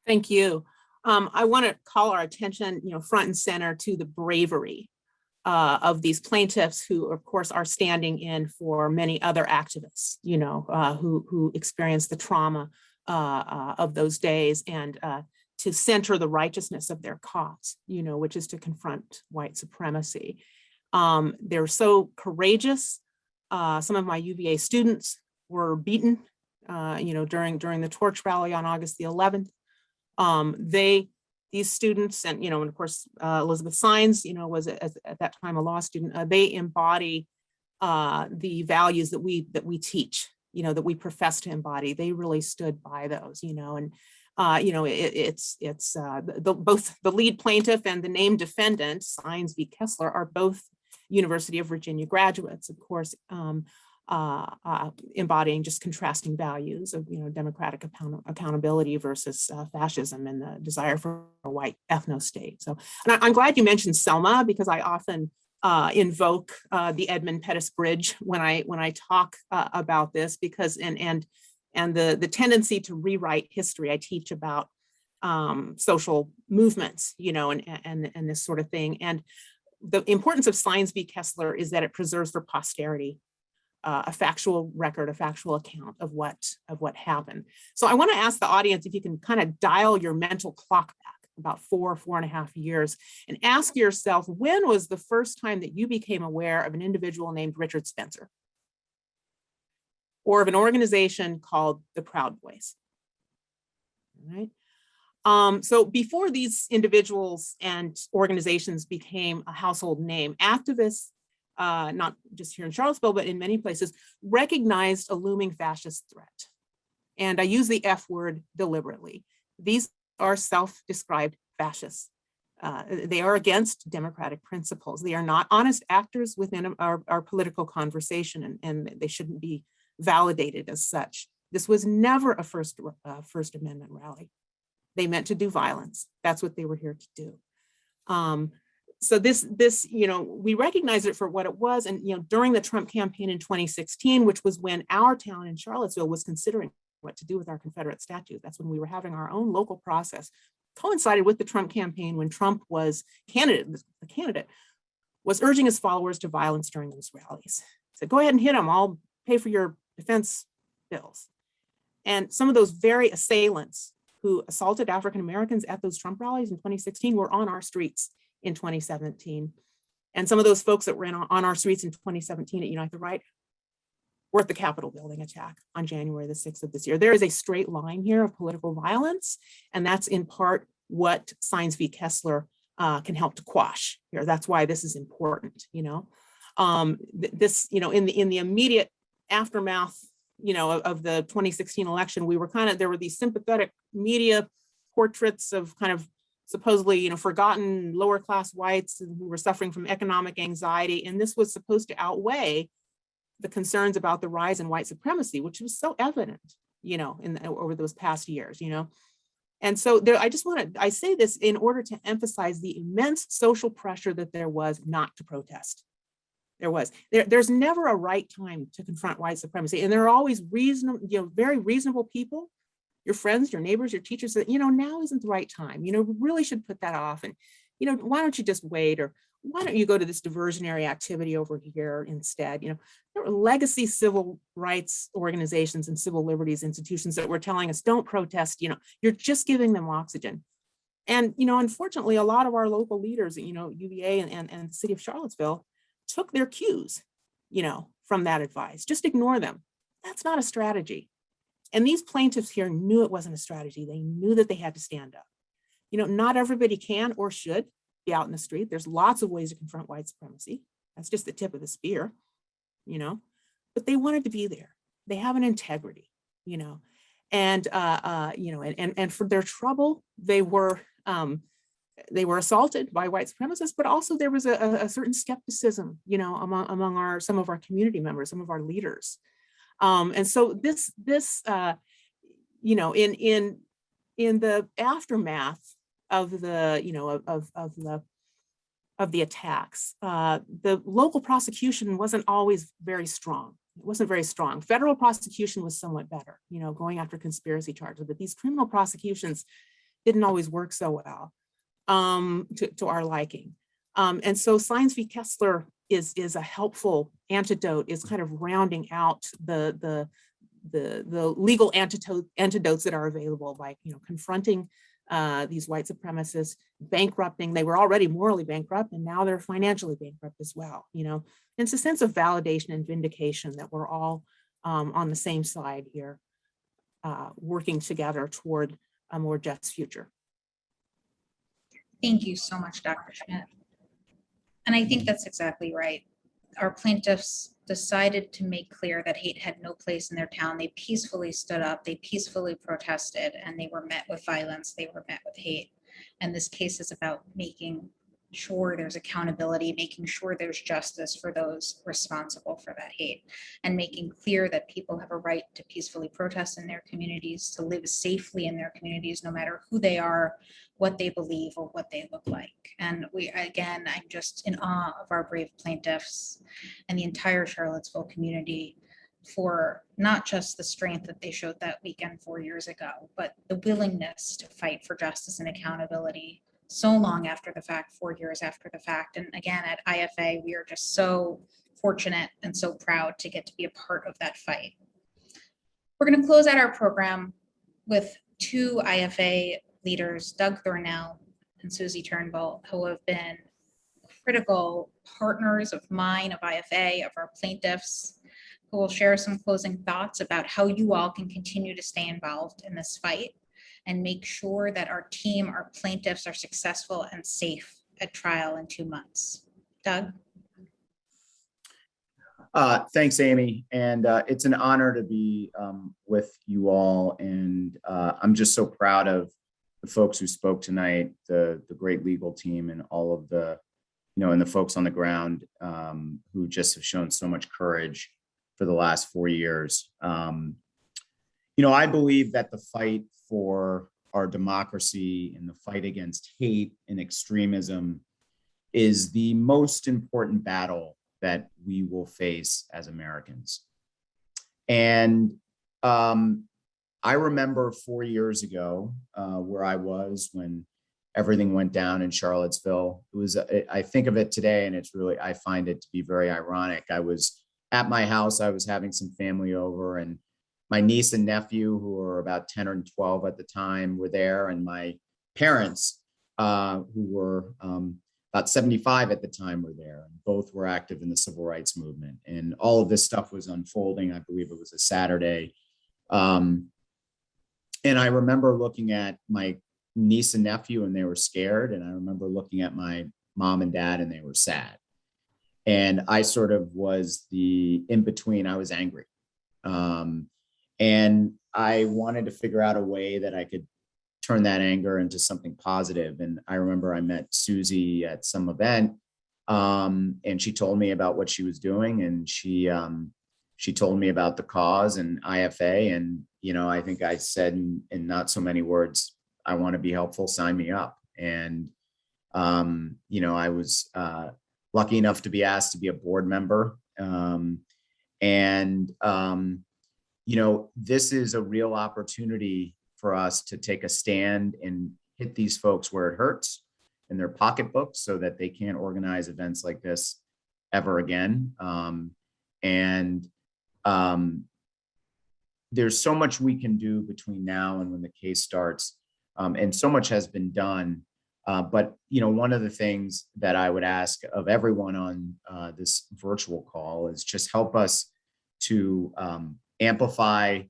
Thank you. I want to call our attention, front and center to the bravery of these plaintiffs who, of course, are standing in for many other activists, who experience the trauma of those days, and to center the righteousness of their cause, which is to confront white supremacy. They're so courageous. Some of my UVA students were beaten, during the torch rally on August the 11th. These students, and of course Elizabeth Sines, was at that time a law student. They embody the values that we teach, that we profess to embody. They really stood by those, and it's both the lead plaintiff and the named defendant, Sines v. Kessler, are both University of Virginia graduates, of course, embodying just contrasting values of democratic accountability versus fascism and the desire for a white ethno-state. So, and I'm glad you mentioned Selma, because I often invoke the Edmund Pettus Bridge when I talk about this, because and the tendency to rewrite history. I teach about social movements, and this sort of thing. And the importance of Sines v. Kessler is that it preserves for posterity a factual record, a factual account of what happened. So I want to ask the audience if you can kind of dial your mental clock back about 4.5 years, and ask yourself, when was the first time that you became aware of an individual named Richard Spencer, or of an organization called the Proud Boys? All right. So before these individuals and organizations became a household name, activists, not just here in Charlottesville, but in many places, recognized a looming fascist threat. And I use the F word deliberately. These are self-described fascists. They are against democratic principles. They are not honest actors within our political conversation, and they shouldn't be validated as such. This was never a First Amendment rally. They meant to do violence. That's what they were here to do. So this, we recognize it for what it was. And, during the Trump campaign in 2016, which was when our town in Charlottesville was considering what to do with our Confederate statues. That's when we were having our own local process, coincided with the Trump campaign, when Trump was the candidate was urging his followers to violence during those rallies. He said, go ahead and hit them. I'll pay for your defense bills. And some of those very assailants who assaulted African Americans at those Trump rallies in 2016 were on our streets in 2017. And some of those folks that were on our streets in 2017 at Unite the Right were at the Capitol building attack on January the 6th of this year. There is a straight line here of political violence, and that's in part what Sines v. Kessler can help to quash here. That's why this is important, This, in the immediate aftermath, of the 2016 election, we were there were these sympathetic media portraits of kind of supposedly, forgotten lower class whites who were suffering from economic anxiety. And this was supposed to outweigh the concerns about the rise in white supremacy, which was so evident, over those past years, And so I say this in order to emphasize the immense social pressure that there was not to protest. There's never a right time to confront white supremacy. And there are always very reasonable people, your friends, your neighbors, your teachers, that, now isn't the right time. We really should put that off. And, why don't you just wait? Or why don't you go to this diversionary activity over here instead? There were legacy civil rights organizations and civil liberties institutions that were telling us, don't protest, you're just giving them oxygen. And, unfortunately, a lot of our local leaders, UVA and the city of Charlottesville, took their cues, from that advice. Just ignore them. That's not a strategy. And these plaintiffs here knew it wasn't a strategy. They knew that they had to stand up. Not everybody can or should be out in the street. There's lots of ways to confront white supremacy. That's just the tip of the spear, but they wanted to be there. They have an integrity, and for their trouble, they were, they were assaulted by white supremacists, but also there was a certain skepticism, among some of our community members, some of our leaders. And so this in the aftermath of the attacks, the local prosecution wasn't always very strong. It wasn't very strong. Federal prosecution was somewhat better, going after conspiracy charges, but these criminal prosecutions didn't always work so well to our liking. And so Sines v. Kessler is a helpful antidote, is kind of rounding out the legal antidotes that are available, like confronting these white supremacists, bankrupting. They were already morally bankrupt, and now they're financially bankrupt as well. And it's a sense of validation and vindication that we're all on the same side here, working together toward a more just future. Thank you so much, Dr. Schmidt. And I think that's exactly right. Our plaintiffs decided to make clear that hate had no place in their town. They peacefully stood up, they peacefully protested, and they were met with violence, they were met with hate. And this case is about making sure there's accountability, making sure there's justice for those responsible for that hate, and making clear that people have a right to peacefully protest in their communities, to live safely in their communities, no matter who they are, what they believe, or what they look like. And I'm just in awe of our brave plaintiffs and the entire Charlottesville community for not just the strength that they showed that weekend 4 years ago, but the willingness to fight for justice and accountability so long after the fact, 4 years after the fact. And again, at IFA, we are just so fortunate and so proud to get to be a part of that fight. We're going to close out our program with two IFA leaders, Doug Thornell and Susie Turnbull, who have been critical partners of mine, of IFA, of our plaintiffs, who will share some closing thoughts about how you all can continue to stay involved in this fight and make sure that our team, our plaintiffs, are successful and safe at trial in 2 months. Doug? Thanks, Amy. And it's an honor to be with you all. And I'm just so proud of the folks who spoke tonight, the great legal team, and all of the, and the folks on the ground who just have shown so much courage for the last 4 years. I believe that the fight for our democracy and the fight against hate and extremism is the most important battle that we will face as Americans. And I remember 4 years ago where I was when everything went down in Charlottesville. I think of it today, and it's really, I find it to be very ironic. I was at my house, I was having some family over, and my niece and nephew, who were about 10 or 12 at the time, were there, and my parents, who were about 75 at the time, were there. And both were active in the civil rights movement. And all of this stuff was unfolding. I believe it was a Saturday. And I remember looking at my niece and nephew, and they were scared. And I remember looking at my mom and dad, and they were sad. And I sort of was the in-between. I was angry. And I wanted to figure out a way that I could turn that anger into something positive. And I remember I met Susie at some event, and she told me about what she was doing. And she told me about the cause and IFA. And, I think I said in not so many words, I want to be helpful, sign me up. And, I was lucky enough to be asked to be a board member. This is a real opportunity for us to take a stand and hit these folks where it hurts in their pocketbooks so that they can't organize events like this ever again. There's so much we can do between now and when the case starts, and so much has been done. But one of the things that I would ask of everyone on this virtual call is just help us to amplify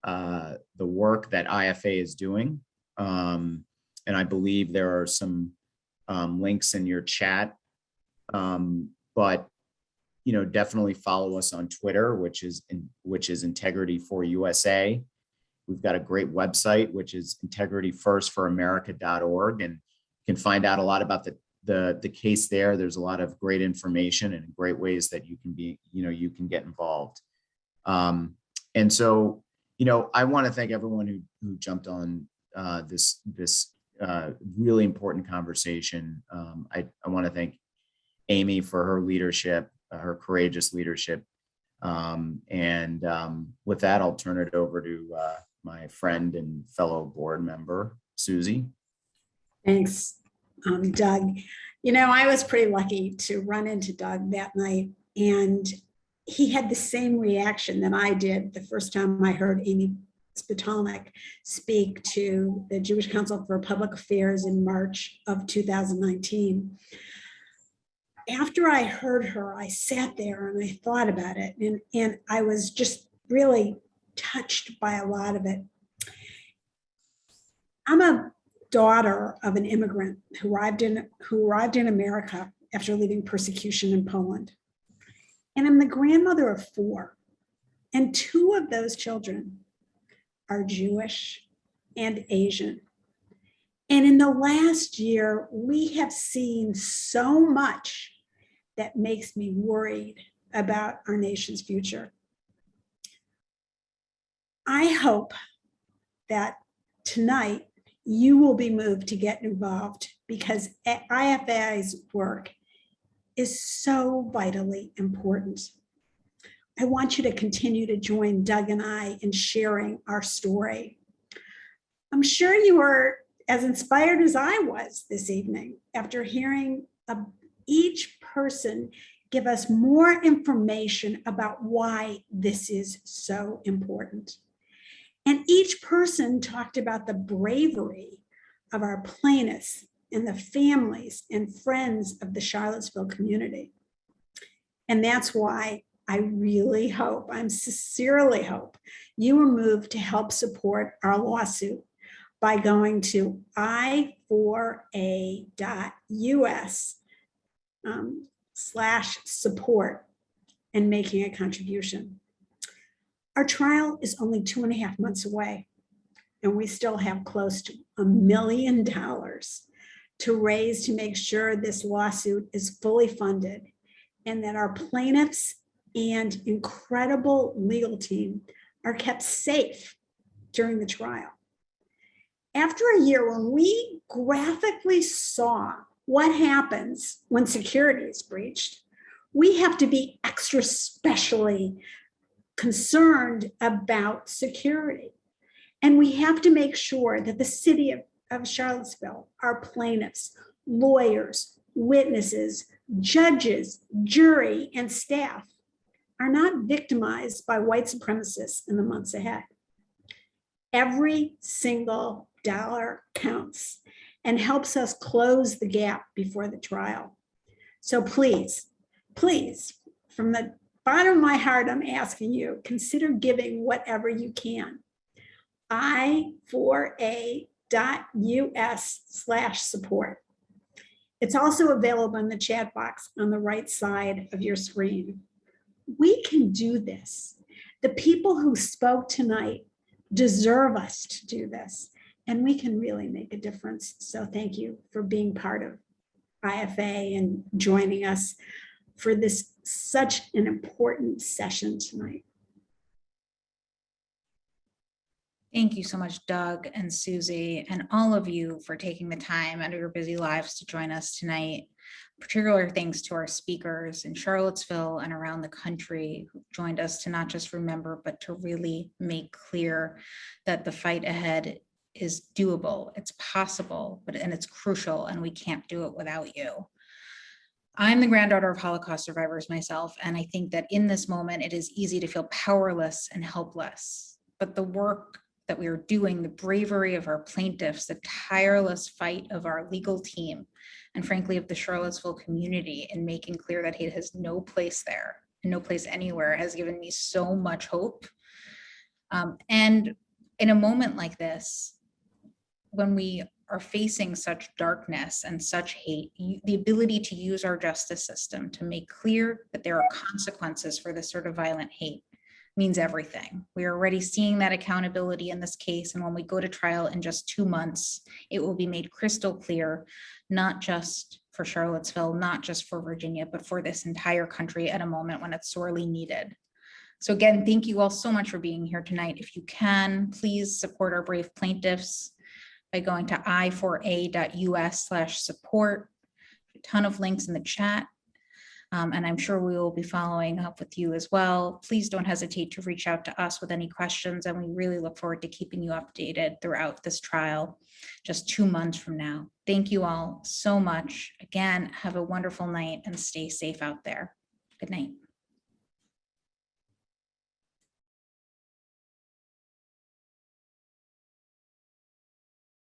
the work that IFA is doing. And I believe there are some links in your chat, but definitely follow us on Twitter, which is Integrity for USA. We've got a great website, which is integrityfirstforamerica.org. And can find out a lot about the case there. There's a lot of great information and great ways that you can get involved. And so, I want to thank everyone who jumped on this really important conversation. I want to thank Amy for her leadership, her courageous leadership. And with that, I'll turn it over to my friend and fellow board member, Susie. Thanks, Doug. I was pretty lucky to run into Doug that night, and he had the same reaction that I did the first time I heard Amy Spitalnick speak to the Jewish Council for Public Affairs in March of 2019. After I heard her, I sat there and I thought about it, and I was just really touched by a lot of it. I'm a daughter of an immigrant who arrived in America after leaving persecution in Poland. And I'm the grandmother of 4. And 2 of those children are Jewish and Asian. And in the last year, we have seen so much that makes me worried about our nation's future. I hope that tonight you will be moved to get involved, because IFA's work is so vitally important. I want you to continue to join Doug and I in sharing our story. I'm sure you are as inspired as I was this evening after hearing each person give us more information about why this is so important. And each person talked about the bravery of our plaintiffs and the families and friends of the Charlottesville community. And that's why I really hope, I sincerely hope, you are moved to help support our lawsuit by going to i4a.us/support and making a contribution. Our trial is only 2.5 months away, and we still have close to $1 million to raise to make sure this lawsuit is fully funded and that our plaintiffs and incredible legal team are kept safe during the trial. After a year, when we graphically saw what happens when security is breached, we have to be extra specially concerned about security. And we have to make sure that the city of Charlottesville, our plaintiffs, lawyers, witnesses, judges, jury, and staff are not victimized by white supremacists in the months ahead. Every single dollar counts and helps us close the gap before the trial. So please, from the bottom of my heart, I'm asking you, consider giving whatever you can. i4a.us/support. It's also available in the chat box on the right side of your screen. We can do this. The people who spoke tonight deserve us to do this, and we can really make a difference. So thank you for being part of IFA and joining us for this such an important session tonight. Thank you so much, Doug and Susie, and all of you for taking the time out of your busy lives to join us tonight. Particular thanks to our speakers in Charlottesville and around the country who joined us to not just remember, but to really make clear that the fight ahead is doable, it's possible, and it's crucial, and we can't do it without you. I'm the granddaughter of Holocaust survivors myself, and I think that in this moment, it is easy to feel powerless and helpless. But the work that we are doing, the bravery of our plaintiffs, the tireless fight of our legal team, and frankly of the Charlottesville community in making clear that hate has no place there and no place anywhere, has given me so much hope. And in a moment like this, when we are facing such darkness and such hate, the ability to use our justice system to make clear that there are consequences for this sort of violent hate, means everything. We are already seeing that accountability in this case. And when we go to trial in just 2 months, it will be made crystal clear, not just for Charlottesville, not just for Virginia, but for this entire country at a moment when it's sorely needed. So again, thank you all so much for being here tonight. If you can, please support our brave plaintiffs by going to i4a.us/support. A ton of links in the chat. And I'm sure we will be following up with you as well. Please don't hesitate to reach out to us with any questions. And we really look forward to keeping you updated throughout this trial, just 2 months from now. Thank you all so much. Again, have a wonderful night and stay safe out there. Good night.